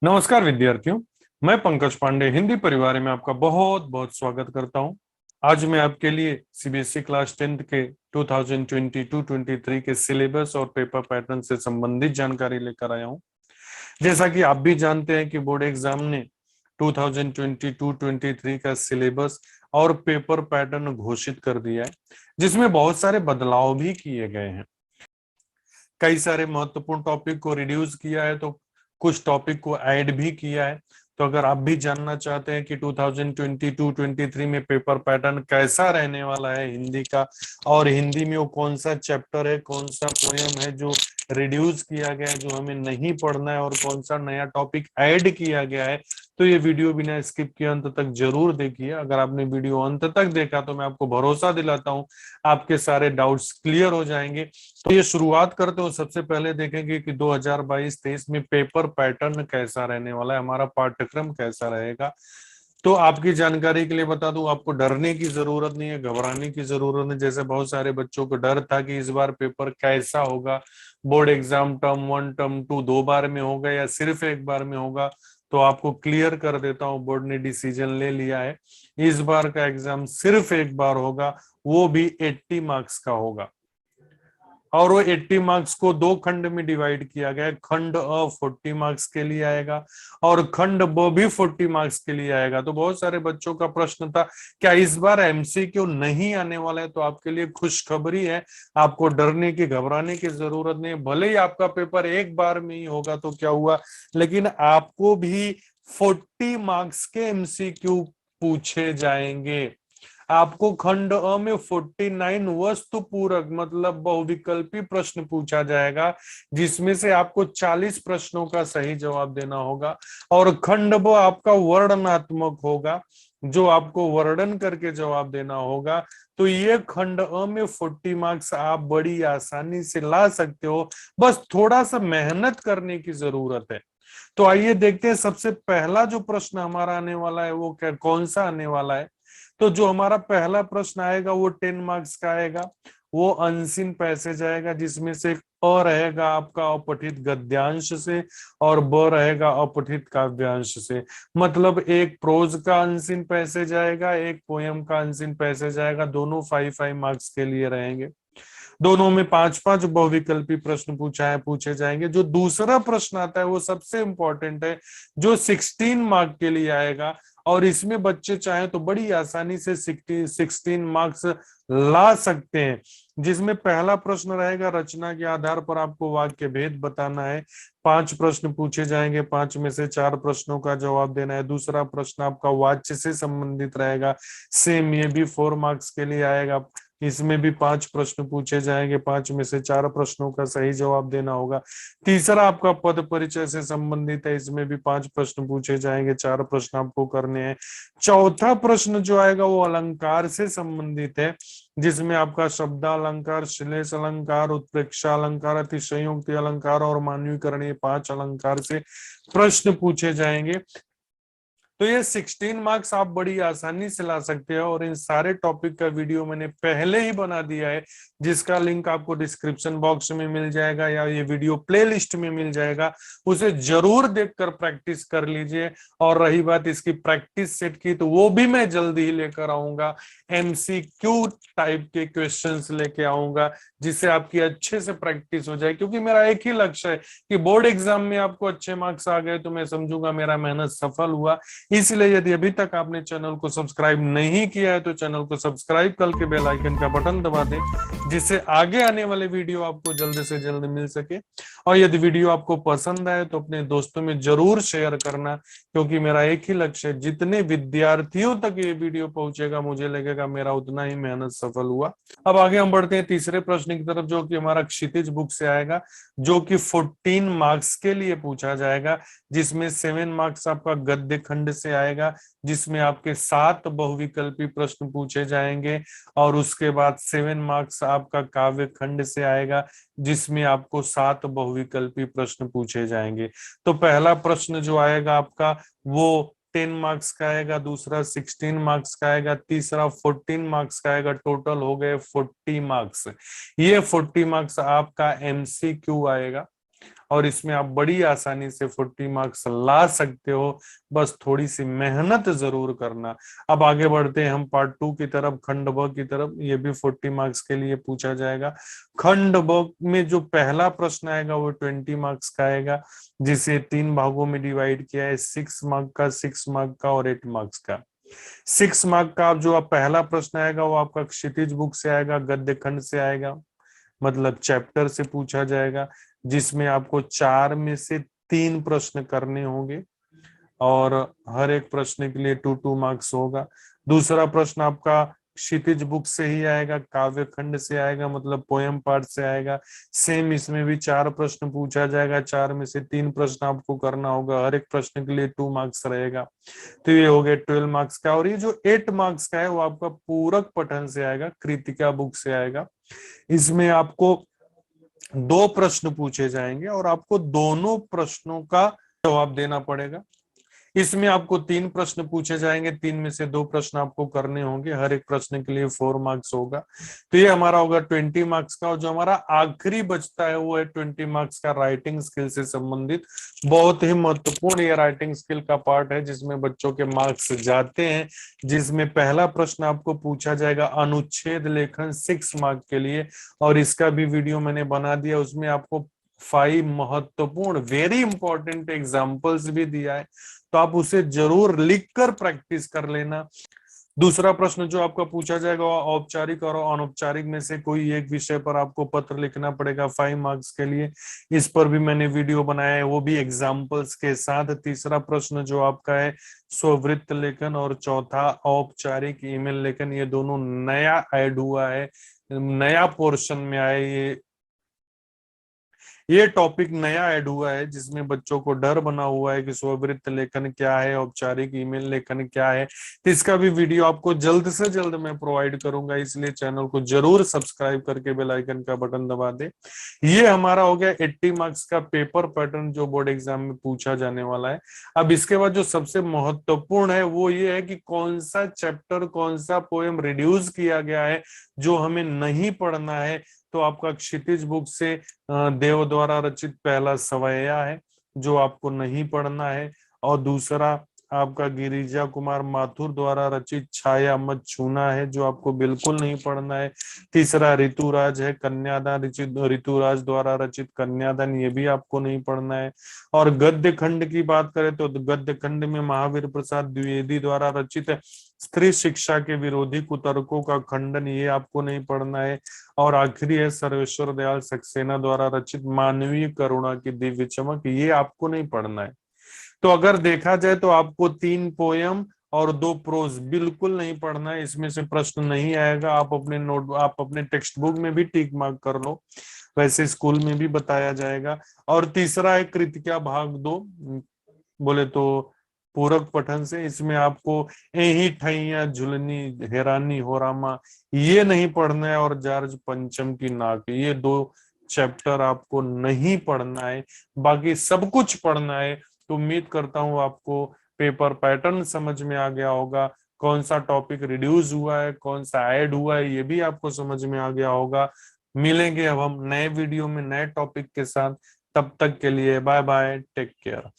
नमस्कार विद्यार्थियों। मैं पंकज पांडे हिंदी परिवार में आपका बहुत बहुत स्वागत करता हूं। आज मैं आपके लिए सीबीएसई क्लास 10th के 2022-23 के सिलेबस और पेपर पैटर्न से संबंधित जानकारी लेकर आया हूं। जैसा कि आप भी जानते हैं कि बोर्ड एग्जाम ने 2022-23 का सिलेबस और पेपर पैटर्न घोषित कर दिया है, जिसमें बहुत सारे बदलाव भी किए गए हैं। कई सारे महत्वपूर्ण टॉपिक को रिड्यूस किया है तो कुछ टॉपिक को ऐड भी किया है। तो अगर आप भी जानना चाहते हैं कि 2022-23 में पेपर पैटर्न कैसा रहने वाला है हिंदी का, और हिंदी में वो कौन सा चैप्टर है, कौन सा पोयम है जो रिड्यूस किया गया है, जो हमें नहीं पढ़ना है, और कौन सा नया टॉपिक ऐड किया गया है, तो ये वीडियो बिना स्किप किए अंत तक जरूर देखिए। अगर आपने वीडियो अंत तक देखा तो मैं आपको भरोसा दिलाता हूँ आपके सारे डाउट्स क्लियर हो जाएंगे। तो ये शुरुआत करते हो, सबसे पहले देखेंगे कि 2022-23 में पेपर पैटर्न कैसा रहने वाला है, हमारा पाठ्यक्रम कैसा रहेगा। तो आपकी जानकारी के लिए बता दूं, आपको डरने की जरूरत नहीं है, घबराने की जरूरत नहीं। जैसे बहुत सारे बच्चों को डर था कि इस बार पेपर कैसा होगा, बोर्ड एग्जाम टर्म 1 टर्म 2 दो बार में होगा या सिर्फ एक बार में होगा, तो आपको क्लियर कर देता हूं, बोर्ड ने डिसीजन ले लिया है। इस बार का एग्जाम सिर्फ एक बार होगा, वो भी 80 मार्क्स का होगा। और वो 80 मार्क्स को दो खंड में डिवाइड किया गया है। खंड अ 40 मार्क्स के लिए आएगा और खंड ब भी 40 मार्क्स के लिए आएगा। तो बहुत सारे बच्चों का प्रश्न था क्या इस बार एमसीक्यू नहीं आने वाला है, तो आपके लिए खुशखबरी है, आपको डरने की घबराने की जरूरत नहीं। भले ही आपका पेपर एक बार में ही होगा तो क्या हुआ, लेकिन आपको भी 40 मार्क्स के एमसीक्यू पूछे जाएंगे। आपको खंड अ में 49 वस्तु पूरक मतलब बहुविकल्पी प्रश्न पूछा जाएगा, जिसमें से आपको 40 प्रश्नों का सही जवाब देना होगा। और खंड ब आपका वर्णनात्मक होगा, जो आपको वर्णन करके जवाब देना होगा। तो ये खंड अ में 40 मार्क्स आप बड़ी आसानी से ला सकते हो, बस थोड़ा सा मेहनत करने की जरूरत है। तो आइए देखते हैं, सबसे पहला जो प्रश्न हमारा आने वाला है वो क्या कौन सा आने वाला है। तो जो हमारा पहला प्रश्न आएगा वो 10 मार्क्स का आएगा। वो अनसीन पैसेज आएगा, जिसमें से अ रहेगा आपका अपठित गद्यांश से और ब रहेगा अपठित काव्यांश से। मतलब एक प्रोज का अनसीन पैसेज आएगा, एक पोयम का अनसीन पैसेज आएगा। दोनों 5-5 मार्क्स के लिए रहेंगे। दोनों में 5-5 बहुविकल्पी प्रश्न पूछे जाएंगे। जो दूसरा प्रश्न आता है वो सबसे इंपॉर्टेंट है, जो 16 मार्क के लिए आएगा। और इसमें बच्चे चाहे तो बड़ी आसानी से 16 मार्क्स ला सकते हैं। जिसमें पहला प्रश्न रहेगा, रचना के आधार पर आपको वाक्य भेद बताना है। 5 प्रश्न पूछे जाएंगे, 5 में से 4 प्रश्नों का जवाब देना है। दूसरा प्रश्न आपका वाच्य से संबंधित रहेगा, सेम ये भी 4 मार्क्स के लिए आएगा। इसमें भी 5 प्रश्न पूछे जाएंगे, 5 में से 4 प्रश्नों का सही जवाब देना होगा। तीसरा आपका पद परिचय से संबंधित है, इसमें भी 5 प्रश्न पूछे जाएंगे, 4 प्रश्न आपको करने हैं। चौथा प्रश्न जो आएगा वो अलंकार से संबंधित है, जिसमें आपका शब्दालंकार, श्लेष अलंकार, उत्प्रेक्षा अलंकार, अतिशयोक्ति अलंकार और मानवीकरण, 5 अलंकार से प्रश्न पूछे जाएंगे। तो ये 16 मार्क्स आप बड़ी आसानी से ला सकते हो। और इन सारे टॉपिक का वीडियो मैंने पहले ही बना दिया है, जिसका लिंक आपको डिस्क्रिप्शन बॉक्स में मिल जाएगा या ये वीडियो प्लेलिस्ट में मिल जाएगा। उसे जरूर देखकर प्रैक्टिस कर लीजिए। और रही बात इसकी प्रैक्टिस सेट की, तो वो भी मैं जल्दी ही लेकर आऊंगा। एमसीक्यू टाइप के क्वेश्चंस लेके आऊंगा, जिससे आपकी अच्छे से प्रैक्टिस हो जाए। क्योंकि मेरा एक ही लक्ष्य है कि बोर्ड एग्जाम में आपको अच्छे मार्क्स आ गए तो मैं समझूंगा मेरा मेहनत सफल हुआ। इसलिए यदि अभी तक आपने चैनल को सब्सक्राइब नहीं किया है तो चैनल को सब्सक्राइब करके बेल आइकन का बटन दबा दें, जिससे आगे आने वाले वीडियो आपको जल्द से जल्द मिल सके। और यदि वीडियो आपको पसंद आए तो अपने दोस्तों में जरूर शेयर करना, क्योंकि मेरा एक ही लक्ष्य है, जितने विद्यार्थियों तक ये वीडियो पहुंचेगा मुझे लगेगा मेरा उतना ही मेहनत सफल हुआ। अब आगे हम बढ़ते हैं तीसरे प्रश्न की तरफ, जो कि हमारा क्षितिज बुक से आएगा, जो कि 14 मार्क्स के लिए पूछा जाएगा। जिसमें 7 मार्क्स आपका गद्य खंड से आएगा, जिसमें आपके 7 बहुविकल्पी प्रश्न पूछे जाएंगे। और उसके बाद 7 मार्क्स आपका काव्य खंड से आएगा, जिसमें आपको 7 बहुविकल्पी प्रश्न पूछे जाएंगे। तो पहला प्रश्न जो आएगा आपका वो 10 मार्क्स का आएगा, दूसरा 16 मार्क्स का आएगा, तीसरा 14 मार्क्स का आएगा। टोटल हो गए 40 मार्क्स। ये 40 मार्क्स आपका एमसीक्यू आएगा। और इसमें आप बड़ी आसानी से 40 मार्क्स ला सकते हो, बस थोड़ी सी मेहनत जरूर करना। अब आगे बढ़ते हैं हम पार्ट 2 की तरफ, खंड ब की तरफ। ये भी 40 मार्क्स के लिए पूछा जाएगा। खंड ब में जो पहला प्रश्न आएगा वो 20 मार्क्स का आएगा, जिसे 3 भागों में डिवाइड किया है, 6 मार्क का, 6 मार्क का और 8 मार्क्स का। 6 मार्क का जो आप पहला प्रश्न आएगा वो आपका क्षितिज बुक से आएगा, गद्य खंड से आएगा, मतलब चैप्टर से पूछा जाएगा, जिसमें आपको 4 में से 3 प्रश्न करने होंगे और हर एक प्रश्न के लिए 2-2 मार्क्स होगा। दूसरा प्रश्न आपका क्षितिज बुक से ही आएगा, काव्य खंड से आएगा, मतलब पोयम पार्ट से आएगा। सेम इसमें भी 4 प्रश्न पूछा जाएगा, 4 में से 3 प्रश्न आपको करना होगा, हर एक प्रश्न के लिए 2 मार्क्स रहेगा। तो ये हो गया 12 मार्क्स का। और ये जो 8 मार्क्स का है वो आपका पूरक पठन से आएगा, कृतिका बुक से आएगा। इसमें आपको 2 प्रश्न पूछे जाएंगे और आपको दोनों प्रश्नों का जवाब देना पड़ेगा। इसमें आपको 3 प्रश्न पूछे जाएंगे, 3 में से 2 प्रश्न आपको करने होंगे, हर एक प्रश्न के लिए 4 मार्क्स होगा। तो ये हमारा होगा 20 मार्क्स का। और जो हमारा आखिरी बचता है वो है 20 मार्क्स का राइटिंग स्किल से संबंधित। बहुत ही महत्वपूर्ण ये राइटिंग स्किल का पार्ट है, जिसमें बच्चों के मार्क्स जाते हैं। जिसमें पहला प्रश्न आपको पूछा जाएगा अनुच्छेद लेखन 6 मार्क के लिए, और इसका भी वीडियो मैंने बना दिया। उसमें आपको 5 महत्वपूर्ण वेरी इंपॉर्टेंट एग्जाम्पल्स भी दिया है, तो आप उसे जरूर लिखकर प्रैक्टिस कर लेना। दूसरा प्रश्न जो आपका पूछा जाएगा वो औपचारिक और अनौपचारिक में से कोई एक विषय पर आपको पत्र लिखना पड़ेगा 5 मार्क्स के लिए। इस पर भी मैंने वीडियो बनाया है, वो भी एग्जाम्पल्स के साथ। तीसरा प्रश्न जो आपका है स्ववृत्त लेखन, और चौथा औपचारिक ईमेल लेखन। ये दोनों नया ऐड हुआ है, नया पोर्शन में आए, ये टॉपिक नया ऐड हुआ है, जिसमें बच्चों को डर बना हुआ है कि स्ववृत्त लेखन क्या है, औपचारिक ईमेल लेखन क्या है। तो इसका भी वीडियो आपको जल्द से जल्द मैं प्रोवाइड करूंगा, इसलिए चैनल को जरूर सब्सक्राइब करके बेल आइकन का बटन दबा दे। ये हमारा हो गया 80 मार्क्स का पेपर पैटर्न जो बोर्ड एग्जाम में पूछा जाने वाला है। अब इसके बाद जो सबसे महत्वपूर्ण है वो ये है कि कौन सा चैप्टर, कौन सा पोएम रिड्यूस किया गया है जो हमें नहीं पढ़ना है। तो आपका क्षितिज बुक से देव द्वारा रचित पहला सवैया है जो आपको नहीं पढ़ना है, और दूसरा आपका गिरिजा कुमार माथुर द्वारा रचित छाया मत छूना है जो आपको बिल्कुल नहीं पढ़ना है। तीसरा ऋतुराज है, कन्यादान रचित ऋतुराज द्वारा रचित कन्यादान, ये भी आपको नहीं पढ़ना है। और गद्य खंड की बात करें तो गद्य खंड में महावीर प्रसाद द्विवेदी द्वारा रचित स्त्री शिक्षा के विरोधी कुतर्कों का खंडन, ये आपको नहीं पढ़ना है। और आखिरी है सर्वेश्वर दयाल सक्सेना द्वारा रचित मानवीय करुणा की दिव्य चमक, ये आपको नहीं पढ़ना है। तो अगर देखा जाए तो आपको 3 पोयम और 2 प्रोज बिल्कुल नहीं पढ़ना है, इसमें से प्रश्न नहीं आएगा। आप अपने टेक्स्ट बुक में भी टिक मार्क कर लो, वैसे स्कूल में भी बताया जाएगा। और तीसरा है कृतिका भाग 2, बोले तो पूरक पठन से। इसमें आपको एही ठैया झुलनी हेरानी हो रामा, ये नहीं पढ़ना है। और जार्ज पंचम की नाक, ये 2 चैप्टर आपको नहीं पढ़ना है, बाकी सब कुछ पढ़ना है। तो उम्मीद करता हूँ आपको पेपर पैटर्न समझ में आ गया होगा, कौन सा टॉपिक रिड्यूस हुआ है, कौन सा ऐड हुआ है, ये भी आपको समझ में आ गया होगा। मिलेंगे अब हम नए वीडियो में नए टॉपिक के साथ, तब तक के लिए बाय बाय, टेक केयर।